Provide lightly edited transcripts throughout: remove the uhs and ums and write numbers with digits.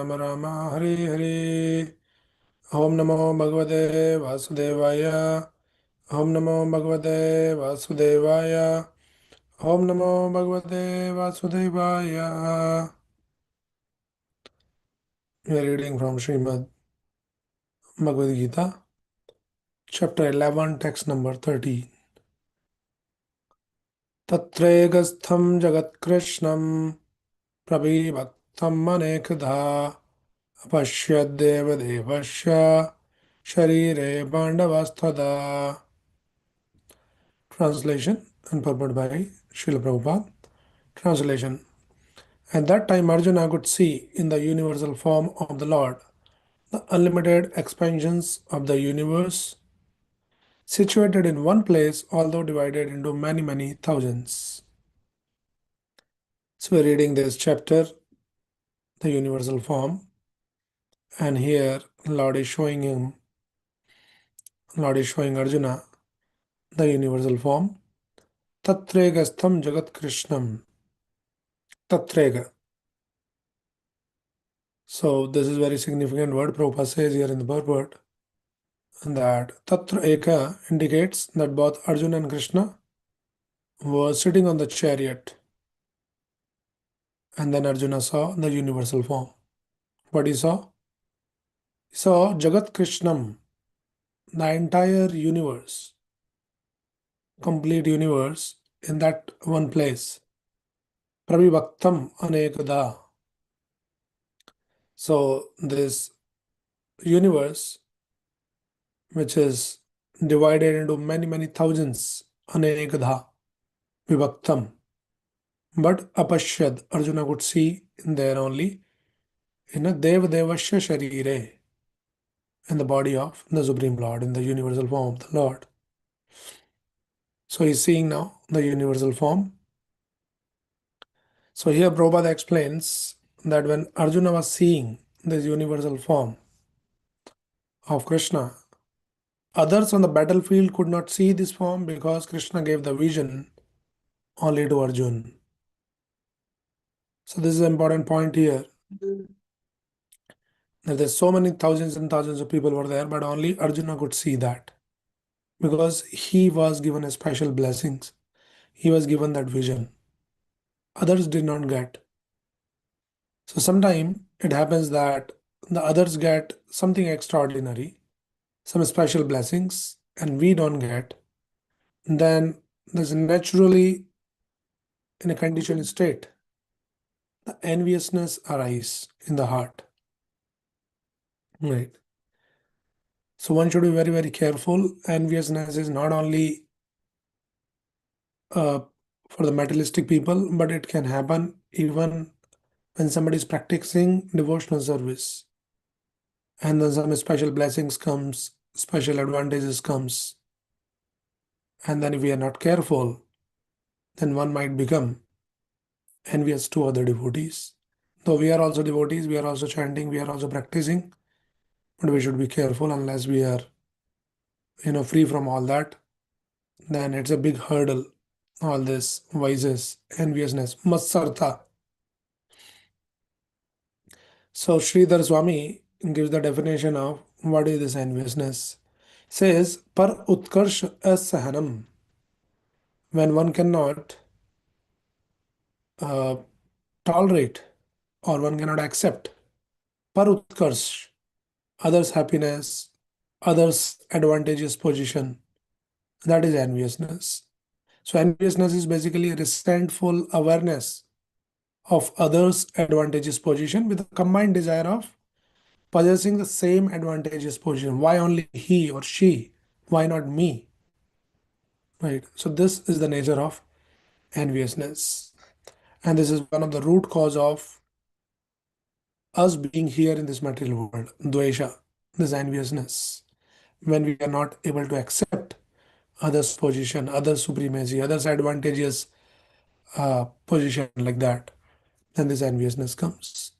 राम राम हरे हरे। ओम नमो भगवते वासुदेवाय। ओम नमो भगवते वासुदेवाय। ओम नमो भगवते वासुदेवाय। We are reading from Srimad Bhagavad Gita, chapter 11, text number 13. Tatraigastham jagatkrishnan prabhivaktam anekadha apashyadeva devasya sharire bandavasthada. Translation and purport by Srila Prabhupada. Translation. At that time, Arjuna could see in the universal form of the Lord the unlimited expansions of the universe, situated in one place, although divided into many, many thousands. So, we're reading this chapter, the universal form, and here Lord is showing Arjuna the universal form. Tatregastham Jagat Krishnam. Tatrega. So this is very significant word Prabhupada says here in the purport that Tatra Eka indicates that both Arjuna and Krishna were sitting on the chariot, and then Arjuna saw the universal form. What he saw? He saw Jagat Krishnam, the entire universe, complete universe in that one place. Prabhivaktam Anekada. So this universe, which is divided into many, many thousands, Anekada, Vivaktam. But apashyad, Arjuna could see in there only in a Devasya Sharire, in the body of the Supreme Lord, in the universal form of the Lord. So he's seeing now the universal form. So here Prabhupada explains that when Arjuna was seeing this universal form of Krishna, others on the battlefield could not see this form because Krishna gave the vision only to Arjuna. So this is an important point here. That there's so many thousands and thousands of people were there, but only Arjuna could see that because he was given a special blessings. He was given that vision. Others did not get. So sometimes it happens that the others get something extraordinary, some special blessings, and we don't get. Then there's naturally in a conditioned state, the enviousness arises in the heart. Right. So one should be very, very careful. Enviousness is not only uh, for the materialistic people, but it can happen even when somebody is practicing devotional service, and then some special blessings comes, special advantages comes, and then if we are not careful, then one might become envious to other devotees. Though we are also devotees, we are also chanting, we are also practicing, but we should be careful unless we are, free from all that. Then it's a big hurdle. All this vices, enviousness, matsartha. So Sridhar Swami gives the definition of what is this enviousness. Says par utkarsh asahanam, when one cannot uh, tolerate or one cannot accept par utkarsh, others' happiness, others' advantageous position. That is enviousness. So enviousness is basically a resentful awareness of others' advantageous position with a combined desire of possessing the same advantageous position. Why only he or she? Why not me? Right. So this is the nature of enviousness. And this is one of the root cause of us being here in this material world. Dvesha, this enviousness. When we are not able to accept others' position, others' supremacy, others' advantageous position like that, then this enviousness comes.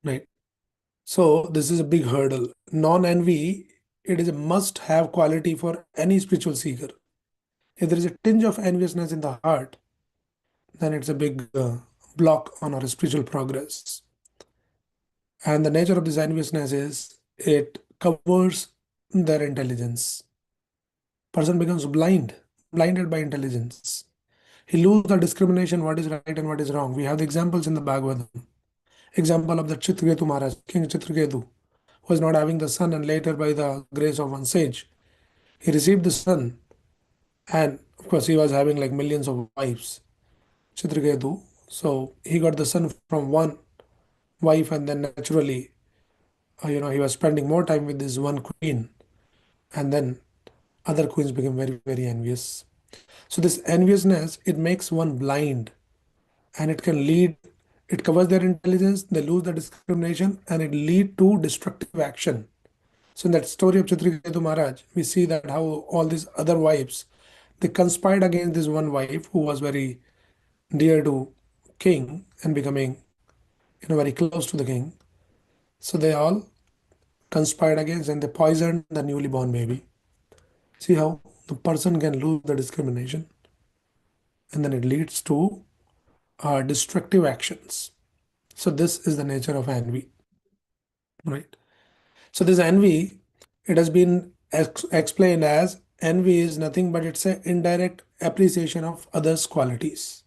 Right. So this is a big hurdle. Non-envy, it is a must-have quality for any spiritual seeker. If there is a tinge of enviousness in the heart, then it's a big block on our spiritual progress. And the nature of this enviousness is it covers their intelligence. Person becomes blinded by intelligence. He loses the discrimination what is right and what is wrong. We have the examples in the Bhagavatam. Example of the Chitraketu Maharaj, King Chitraketu, who was not having the son, and later by the grace of one sage, he received the son, and of course he was having like millions of wives, Chitraketu. So he got the son from one wife, and then naturally, he was spending more time with this one queen, and then other queens became very, very envious. So this enviousness, it makes one blind, and it covers their intelligence, they lose the discrimination, and it lead to destructive action. So in that story of Chitraketu Maharaj, we see that how all these other wives, they conspired against this one wife who was very dear to king and becoming, very close to the king. So they all conspired against, and they poisoned the newly born baby. See how the person can lose the discrimination, and then it leads to destructive actions. So this is the nature of envy, right? So this envy, it has been explained as envy is nothing but it's an indirect appreciation of others' qualities.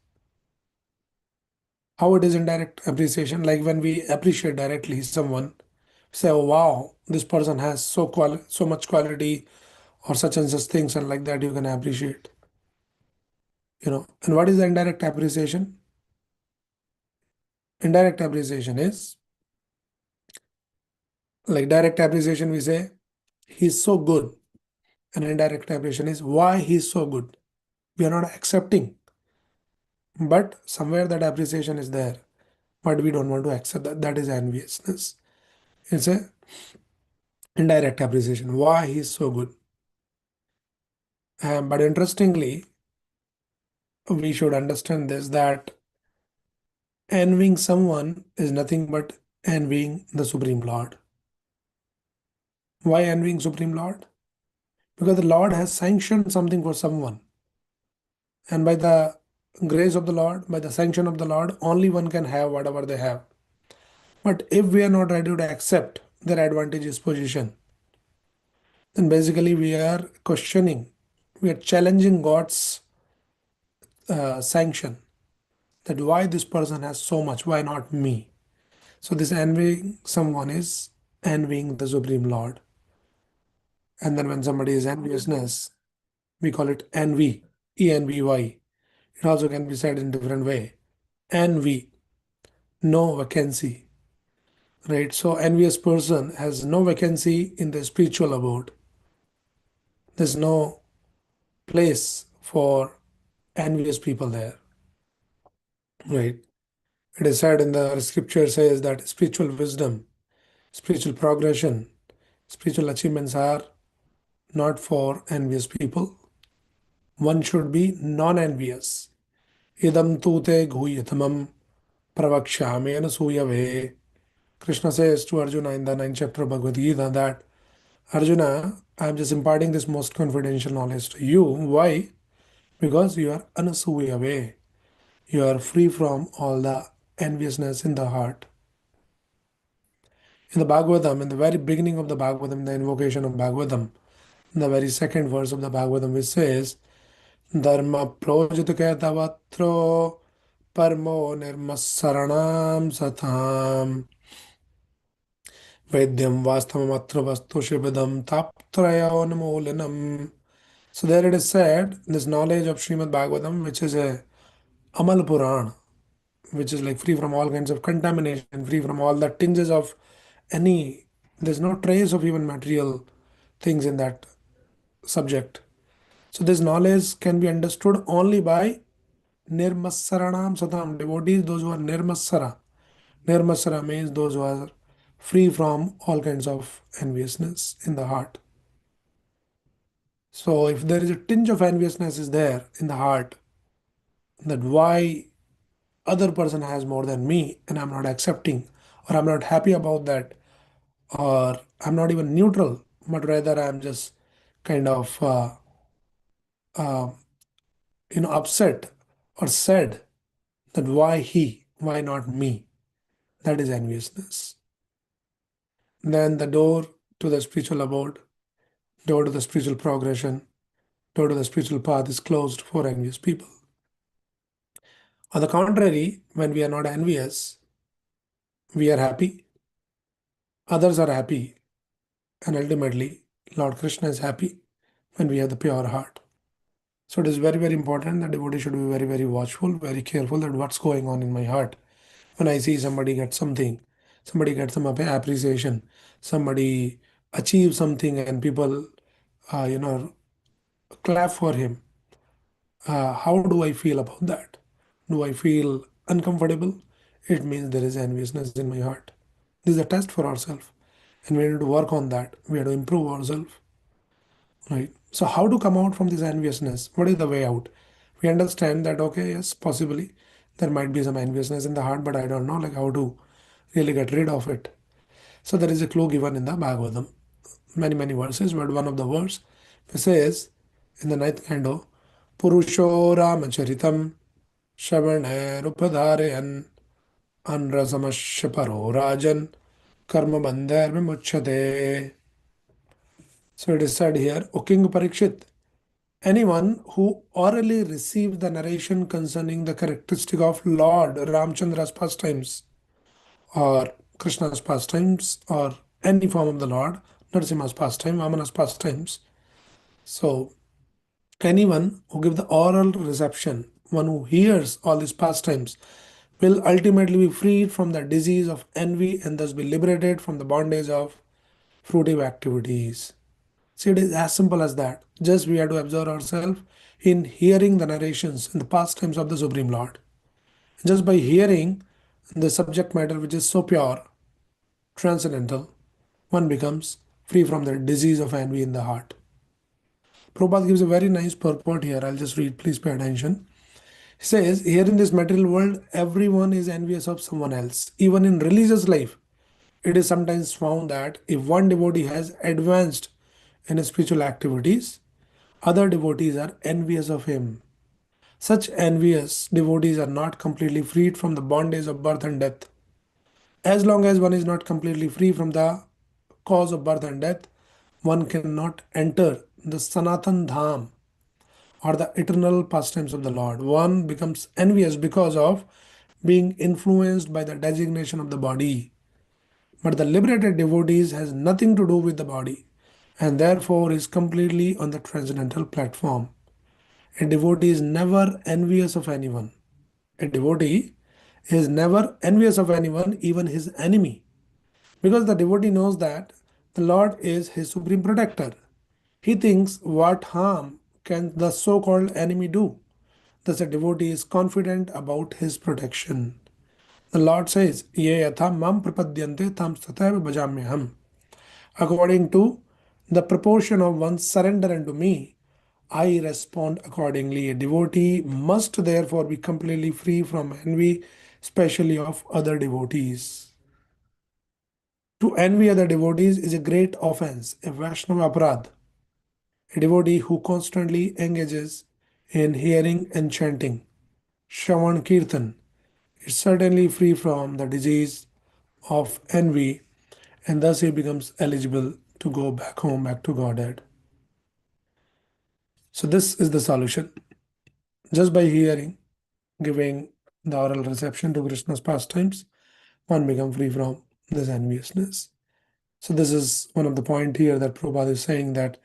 How it is indirect appreciation? Like when we appreciate directly someone, say, "Oh wow, this person has so much quality," or such and such things, and like that you can appreciate. And what is the indirect appreciation? Indirect appreciation is like direct appreciation. We say he's so good, and indirect appreciation is why he's so good. We are not accepting, but somewhere that appreciation is there, but we don't want to accept that. That is enviousness. It's a indirect appreciation why he's so good. But interestingly, we should understand this, that envying someone is nothing but envying the Supreme Lord. Why envying Supreme Lord? Because the Lord has sanctioned something for someone, and by the grace of the Lord, by the sanction of the Lord, only one can have whatever they have. But if we are not ready to accept their advantageous position, then basically we are questioning, we are challenging God's sanction, that why this person has so much, why not me? So this envying someone is envying the Supreme Lord. And then when somebody is enviousness, we call it envy, envy. It also can be said in different way. Envy, no vacancy, right? So envious person has no vacancy in the spiritual abode. There's no place for envious people there, right? It is said in the scripture says that spiritual wisdom, spiritual progression, spiritual achievements are not for envious people. One should be non-envious. Idam tu te guhyatamam pravakshyami anasuyave. Krishna says to Arjuna in the ninth chapter of Bhagavad Gita that, Arjuna, I am just imparting this most confidential knowledge to you. Why? Because you are anasuyave. You are free from all the enviousness in the heart. In the Bhagavatam, in the very beginning of the Bhagavatam, the invocation of Bhagavatam, in the very second verse of the Bhagavatam, which says, Dharma projita tavatro parmo nirmasaranam satam vedyam vastamatra vastu shibadam taptrayonamolinam. So there it is said, this knowledge of Srimad Bhagavatam, which is a Amal Puran, which is like free from all kinds of contamination, free from all the tinges of any, there's no trace of even material things in that subject. So this knowledge can be understood only by Nirmasaranam Satam, devotees, those who are Nirmasara. Nirmasara means those who are free from all kinds of enviousness in the heart. So if there is a tinge of enviousness is there in the heart, that why other person has more than me and I'm not accepting, or I'm not happy about that, or I'm not even neutral, but rather I'm just kind of uh, upset or sad, that why he, why not me? That is enviousness. then the door to the spiritual abode, door to the spiritual progression, door to the spiritual path is closed for envious people. On the contrary, when we are not envious, we are happy, others are happy, and ultimately, Lord Krishna is happy when we have the pure heart. So it is very, very important that devotee should be very, very watchful, very careful that what's going on in my heart. When I see somebody get something, somebody gets some appreciation, somebody achieves something, and people, uh, you know, clap for him. How do I feel about that? Do I feel uncomfortable? It means there is enviousness in my heart. This is a test for ourselves, and we need to work on that. We have to improve ourselves, right? So, how to come out from this enviousness? What is the way out? We understand that okay, yes, possibly there might be some enviousness in the heart, but I don't know like how to really get rid of it. So, there is a clue given in the Bhagavatam, many verses, but one of the verse says in the ninth canto, Purusho Ramacharitam Shravanairupadharayan Anrasamasya Paro Rajan Karma Bandhar Vimuchyate. So it is said here, O King Parikshit, anyone who orally receives the narration concerning the characteristic of Lord Ramchandra's pastimes or Krishna's pastimes or any form of the Lord, Narasimha's pastime, Vamana's pastimes. So anyone who gives the oral reception, one who hears all these pastimes, will ultimately be freed from the disease of envy and thus be liberated from the bondage of fruitive activities. See, it is as simple as that. Just we have to observe ourselves in hearing the narrations in the pastimes of the Supreme Lord. Just by hearing the subject matter which is so pure, transcendental, one becomes free from the disease of envy in the heart. Prabhupada gives a very nice purport here. I'll just read, please pay attention. He says, here in this material world, everyone is envious of someone else. Even in religious life, it is sometimes found that if one devotee has advanced in his spiritual activities, other devotees are envious of him. Such envious devotees are not completely freed from the bondage of birth and death. As long as one is not completely free from the cause of birth and death, one cannot enter the Sanatana Dham or the eternal pastimes of the Lord. One becomes envious because of being influenced by the designation of the body. But the liberated devotees has nothing to do with the body and therefore is completely on the transcendental platform. A devotee is never envious of anyone. A devotee is never envious of anyone, even his enemy, because the devotee knows that the Lord is his supreme protector. He thinks, what harm can the so called enemy do? Thus, a devotee is confident about his protection. The Lord says, Ye yatha mam prapadyante tam sataiva bhajamyaham. According to the proportion of one's surrender unto me, I respond accordingly. A devotee must therefore be completely free from envy, especially of other devotees. To envy other devotees is a great offense, a Vaishnava aparadh. A devotee who constantly engages in hearing and chanting, Shravan Kirtan, is certainly free from the disease of envy and thus he becomes eligible to go back home, back to Godhead. So, this is the solution. Just by hearing, giving the oral reception to Krishna's pastimes, one becomes free from this enviousness. So, this is one of the point here that Prabhupada is saying that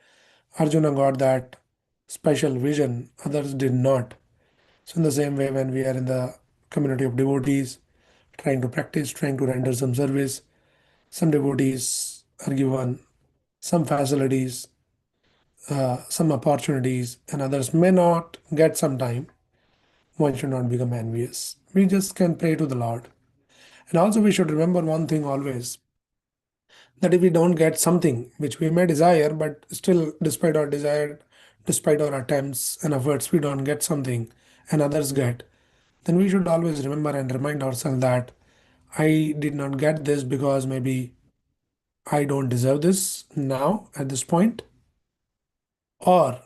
Arjuna got that special vision, others did not. So, in the same way, when we are in the community of devotees, trying to practice, trying to render some service, some devotees are given some facilities, some opportunities, and others may not get some time. One should not become envious. We just can pray to the Lord. And also, we should remember one thing always, that if we don't get something which we may desire, but still, despite our desire, despite our attempts and efforts, we don't get something and others get, then we should always remember and remind ourselves that I did not get this because maybe I don't deserve this now at this point, or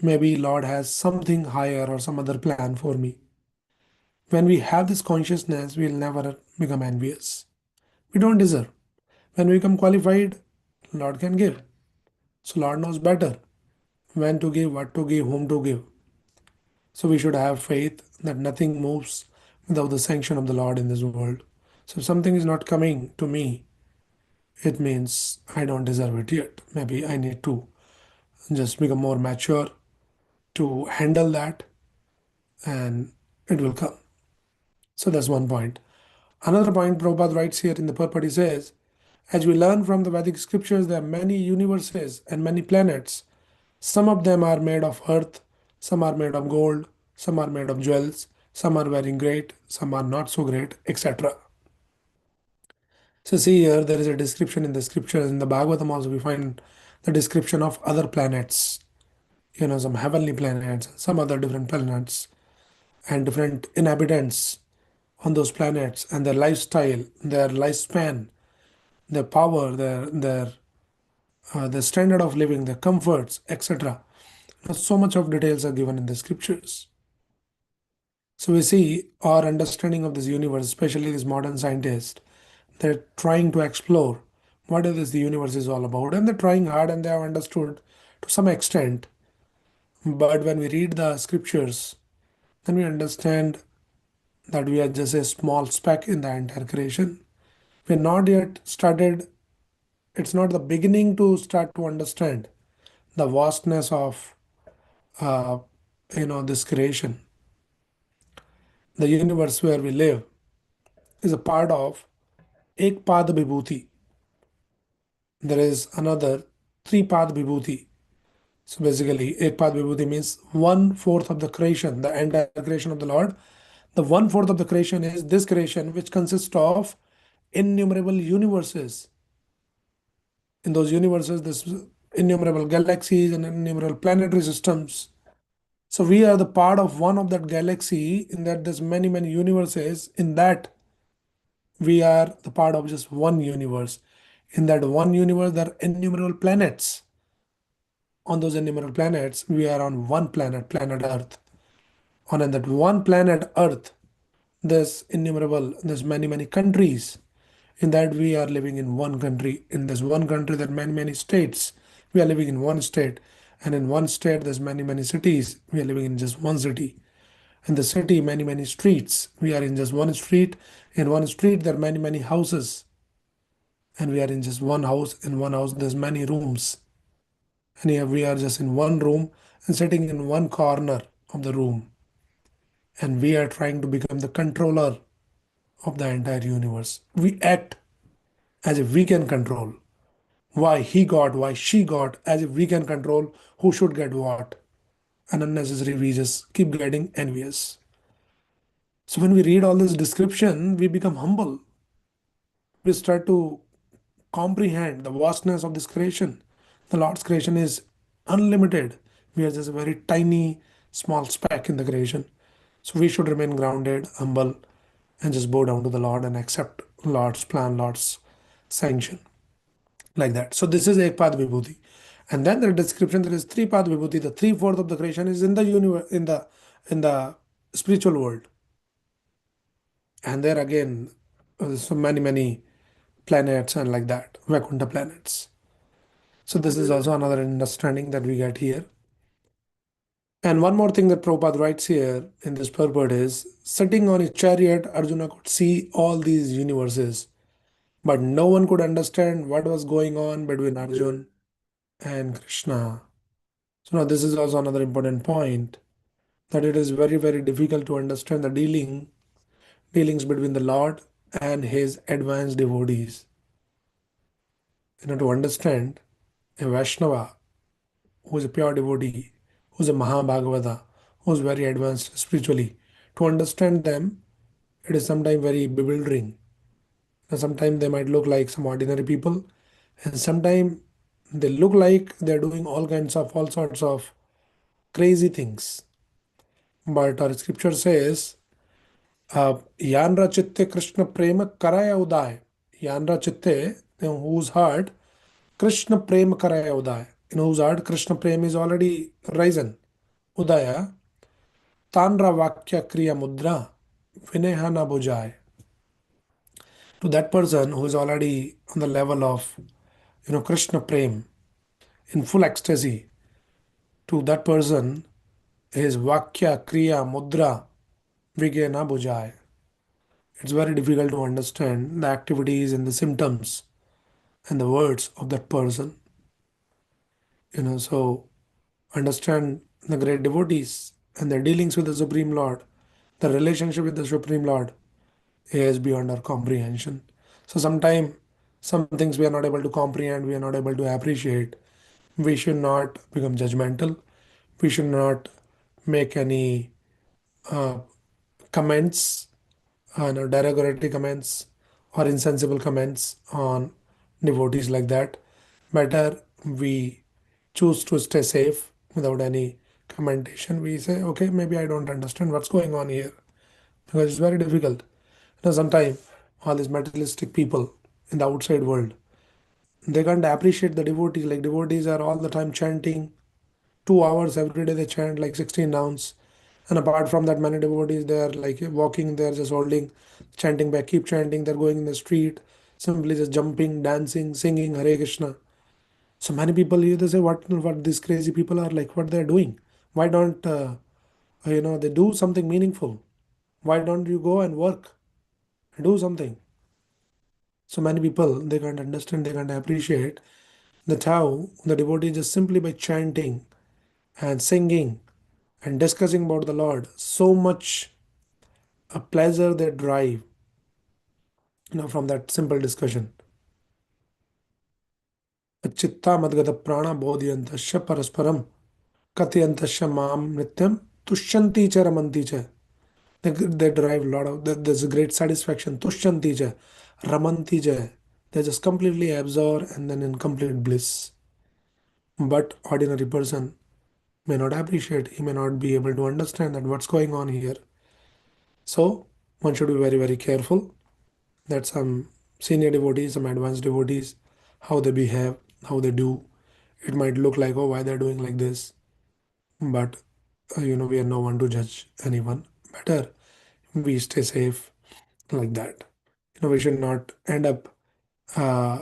maybe Lord has something higher or some other plan for me. When we have this consciousness, we'll never become envious. We don't deserve. When we become qualified, Lord can give. So Lord knows better when to give, what to give, whom to give. So we should have faith that nothing moves without the sanction of the Lord in this world. So if something is not coming to me, it means I don't deserve it yet. Maybe I need to just become more mature to handle that, and it will come. So that's one point. Another point Prabhupada writes here in the purport, he says, as we learn from the Vedic scriptures, there are many universes and many planets. Some of them are made of earth, some are made of gold, some are made of jewels, some are very great, some are not so great, etc. So see here, there is a description in the scriptures. In the Bhagavatam also we find the description of other planets, some heavenly planets, some other different planets, and different inhabitants on those planets, and their lifestyle, their lifespan, their power, their standard of living, their comforts, etc. So much of details are given in the scriptures. So we see our understanding of this universe, especially these modern scientists, they're trying to explore what is this the universe is all about, and they're trying hard and they have understood to some extent. But when we read the scriptures, then we understand that we are just a small speck in the entire creation. We're not yet started, it's not the beginning to start to understand the vastness of uh, this creation. The universe where we live is a part of Ek Pad Vibhuti. There is another three Pad Vibhuti. So basically, Ek Pad Vibhuti means one fourth of the creation, the entire creation of the Lord. The one fourth of the creation is this creation, which consists of innumerable universes. In those universes, there's innumerable galaxies and innumerable planetary systems. So we are the part of one of that galaxy, in that there's many, many universes. In that, we are the part of just one universe. In that one universe, there are innumerable planets. On those innumerable planets, we are on one planet, planet Earth. On that one planet Earth, there's many, many countries. In that we are living in one country. In this one country, there are many, many states. We are living in one state. And in one state, there's many, many cities. We are living in just one city. In the city, many, many streets. We are in just one street. In one street, there are many, many houses. And we are in just one house. In one house, there's many rooms. And here we are just in one room and sitting in one corner of the room. And we are trying to become the controller of the entire universe. We act as if we can control. Why he got, why she got, as if we can control who should get what. And unnecessary, we just keep getting envious. So when we read all this description, we become humble. We start to comprehend the vastness of this creation. The Lord's creation is unlimited. We are just a very tiny, small speck in the creation. So we should remain grounded, humble, and just bow down to the Lord and accept Lord's plan, Lord's sanction. Like that. So this is Ekpad Vibhuti. And then the description, there is three Pad Vibhuti. The three fourth of the creation is in the universe, in the spiritual world. And there again, so many, many planets and like that, Vaikuntha planets. So this is also another understanding that we get here. And one more thing that Prabhupada writes here in this purport is, sitting on his chariot, Arjuna could see all these universes, but no one could understand what was going on between Arjun and Krishna. So now this is also another important point, that it is very, very difficult to understand the dealings between the Lord and his advanced devotees. To understand a Vaishnava who is a pure devotee, who is a Mahabhagavata, who is very advanced spiritually, to understand them, it is sometimes very bewildering. Sometimes they might look like some ordinary people, and sometimes they look like they're doing all sorts of crazy things. But our scripture says, Yanra chitte Krishna prema karaya uday. Yanra chitte, in whose heart Krishna prema karaya uday. In whose heart Krishna prema is already risen. Udaya, tanra vakya kriya mudra, vineha na bujay. To that person who is already on the level of, Krishna Prem in full ecstasy, to that person, his Vakya, Kriya, Mudra, Vigya na bujai. It's very difficult to understand the activities and the symptoms and the words of that person. So understand the great devotees and their dealings with the Supreme Lord, the relationship with the Supreme Lord is beyond our comprehension. So sometimes some things we are not able to comprehend, we are not able to appreciate. We should not become judgmental. We should not make any uh, comments, no derogatory comments or insensible comments on devotees like that. Better we choose to stay safe without any commentation. We say, okay, maybe I don't understand what's going on here because it's very difficult. Sometimes all these materialistic people in the outside world, they can't appreciate the devotees. Like devotees are all the time chanting 2 hours every day. They chant like 16 rounds. And apart from that, many devotees they are like walking, they're just holding, chanting back, keep chanting. They're going in the street, simply just jumping, dancing, singing Hare Krishna. So many people here they say, what these crazy people are like, what they're doing? Why don't they do something meaningful? Why don't you go and work, do something? So many people they can't understand, they can't appreciate that how the devotee just simply by chanting and singing and discussing about the Lord, so much a pleasure they derive, from that simple discussion. चित्ता मद्गत प्राण बोधयंतश्च परस्परम कथयंतश्च माम नित्यम तुष्यन्ति च रमन्ति च. They derive a lot of there's a great satisfaction. Tushyanti च ramanti च. They're just completely absorbed and then in complete bliss. But ordinary person may not appreciate. He may not be able to understand that what's going on here. So one should be very very careful that some senior devotees, some advanced devotees, how they behave, how they do. It might look like, oh, why they're doing like this, but we are no one to judge anyone. Better we stay safe like that. We should not end up uh,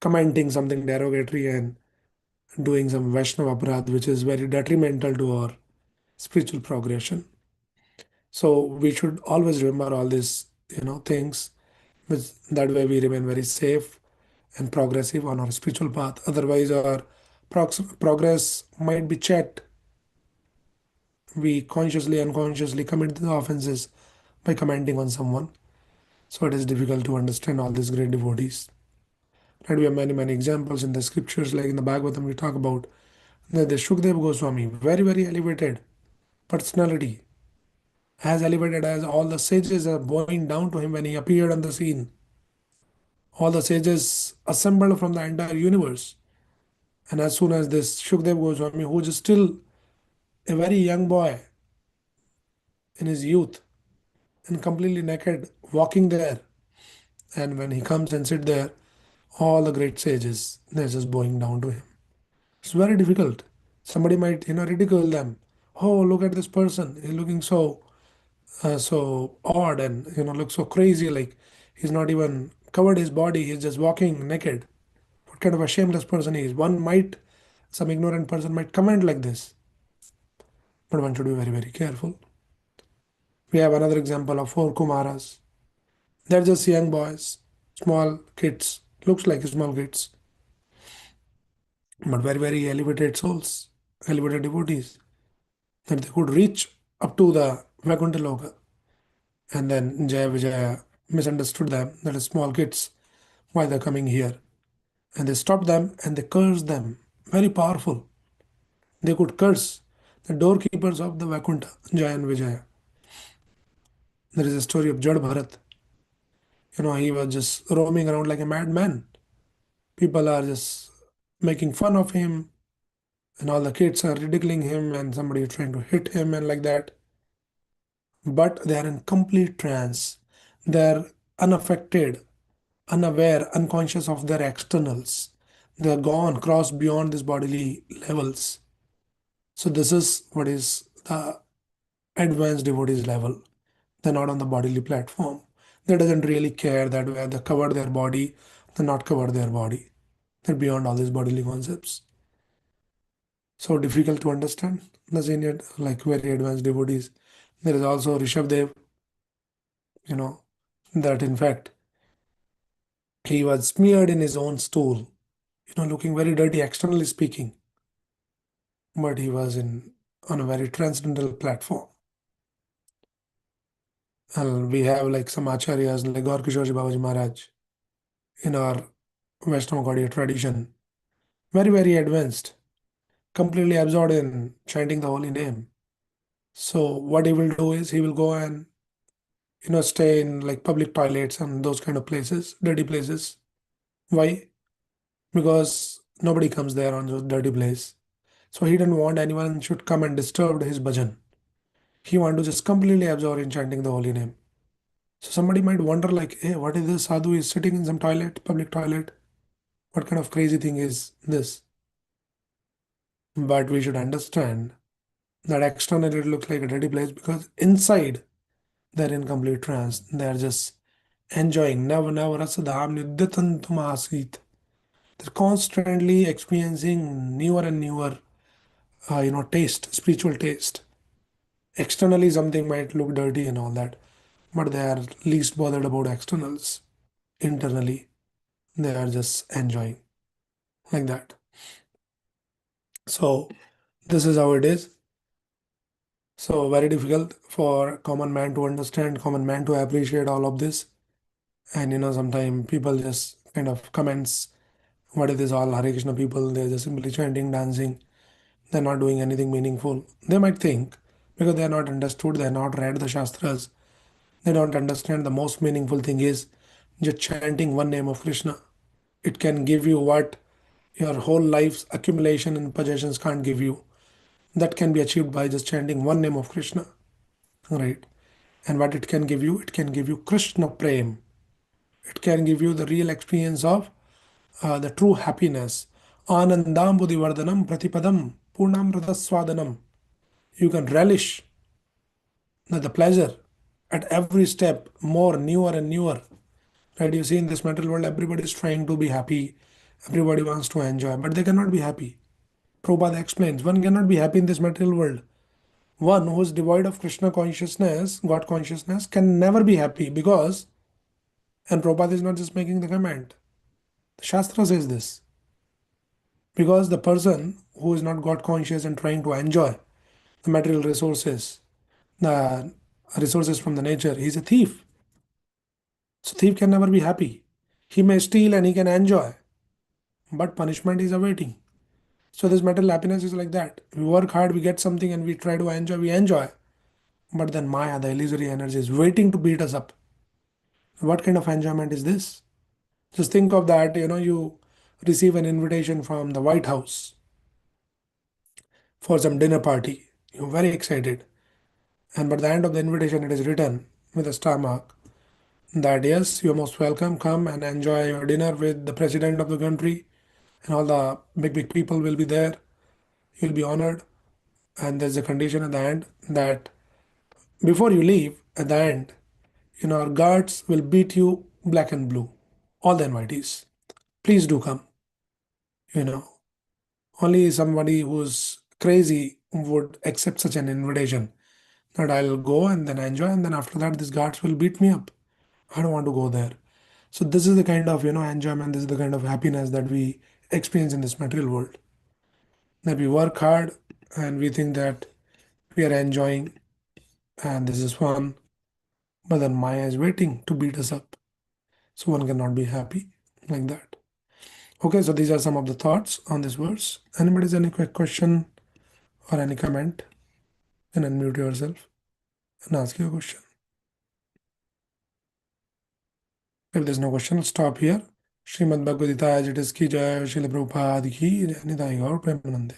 commenting something derogatory and doing some Vaishnava aparadh, which is very detrimental to our spiritual progression. So we should always remember all these, things. Which that way we remain very safe and progressive on our spiritual path. Otherwise, our progress might be checked. We consciously, unconsciously commit the offenses by commenting on someone. So it is difficult to understand all these great devotees. And we have many, many examples in the scriptures, like in the Bhagavatam, we talk about the Shukdev Goswami, very, very elevated personality, as elevated as all the sages are bowing down to him when he appeared on the scene. All the sages assembled from the entire universe. And as soon as this Shukdev Goswami, who is still a very young boy in his youth and completely naked, walking there, and when he comes and sit there, all the great sages, they're just bowing down to him. It's very difficult. Somebody might, ridicule them. Oh, look at this person. He's looking so odd and, looks so crazy. Like he's not even covered his body. He's just walking naked. What kind of a shameless person he is? Some ignorant person might comment like this. But one should be very, very careful. We have another example of four Kumaras. They're just young boys, small kids, looks like small kids, but very, very elevated souls, elevated devotees, that they could reach up to the Vaikuntha Loka. And then Jaya Vijaya misunderstood them, that is small kids, why they're coming here. And they stopped them and they cursed them. Very powerful. They could curse the doorkeepers of the Vaikuntha, Jaya and Vijaya. There is a story of Jad Bharat. He was just roaming around like a madman. People are just making fun of him, and all the kids are ridiculing him, and somebody is trying to hit him, and like that. But they are in complete trance. They're unaffected, unaware, unconscious of their externals. They're gone, crossed beyond these bodily levels. So, this is what is the advanced devotees level. They're not on the bodily platform. They doesn't really care that where they cover their body, they not cover their body. They're beyond all these bodily concepts. So difficult to understand. The senior, like very advanced devotees. There is also Rishabdev, you know, that in fact he was smeared in his own stool, looking very dirty externally speaking, but he was in on a very transcendental platform. And we have like some acharyas like Gaur Kishore Babaji Maharaj in our Vaishnava Gaudiya tradition, very, very advanced, completely absorbed in chanting the holy name. So what he will do is he will go and stay in like public toilets and those kind of places, dirty places. Why? Because nobody comes there on those dirty place. So he didn't want anyone should come and disturb his bhajan. He wanted to just completely absorb in chanting the holy name. So somebody might wonder like, hey, what is this sadhu is sitting in some toilet, public toilet? What kind of crazy thing is this? But we should understand that externally it looks like a dirty place because inside they're in complete trance. They're just enjoying. Never, never rasadham nidyatantum asit. They're constantly experiencing newer and newer, taste, spiritual taste. Externally, something might look dirty and all that, but they are least bothered about externals. Internally, they are just enjoying like that. So, this is how it is. So, very difficult for common man to understand, common man to appreciate all of this. And sometimes people just kind of comments, what is this all Hare Krishna people? They're just simply chanting, dancing. They're not doing anything meaningful. They might think because they are not understood, they are not read the Shastras, they don't understand the most meaningful thing is just chanting one name of Krishna. It can give you what your whole life's accumulation and possessions can't give you. That can be achieved by just chanting one name of Krishna. Right. And what it can give you Krishna Prem. It can give you the real experience of the true happiness. Anandambudhi Vardhanam Pratipadam Purnamrata. You can relish the pleasure at every step, more, newer and newer. Right? You see, in this material world, everybody is trying to be happy. Everybody wants to enjoy, but they cannot be happy. Prabhupada explains one cannot be happy in this material world. One who is devoid of Krishna consciousness, God consciousness, can never be happy because, and Prabhupada is not just making the comment, the Shastra says this, because the person who is not God conscious and trying to enjoy the material resources, the resources from the nature, he is a thief. So thief can never be happy. He may steal and he can enjoy, but punishment is awaiting. So this material happiness is like that. We work hard, we get something and we try to enjoy, we enjoy. But then Maya, the illusory energy, is waiting to beat us up. What kind of enjoyment is this? Just think of that, you receive an invitation from the White House for some dinner party. You're very excited. And by the end of the invitation, it is written with a star mark that yes, you're most welcome. Come and enjoy your dinner with the president of the country, and all the big, big people will be there. You'll be honored. And there's a condition at the end that before you leave, at the end, our guards will beat you black and blue. All the invitees. Please do come. You know, only somebody who's crazy would accept such an invitation that I'll go and then enjoy, and then after that, these guards will beat me up. I don't want to go there. So this is the kind of enjoyment. This is the kind of happiness that we experience in this material world. That we work hard and we think that we are enjoying, and this is fun, but then Maya is waiting to beat us up. So one cannot be happy like that. Okay, so these are some of the thoughts on this verse. Anybody has any quick question or any comment? Then unmute yourself and ask your question. If there's no question, I'll stop here. Srimad Bhagavad Gita as it is ki jai, Srila Prabhupada ki jai, Nidai Gaur Premanande.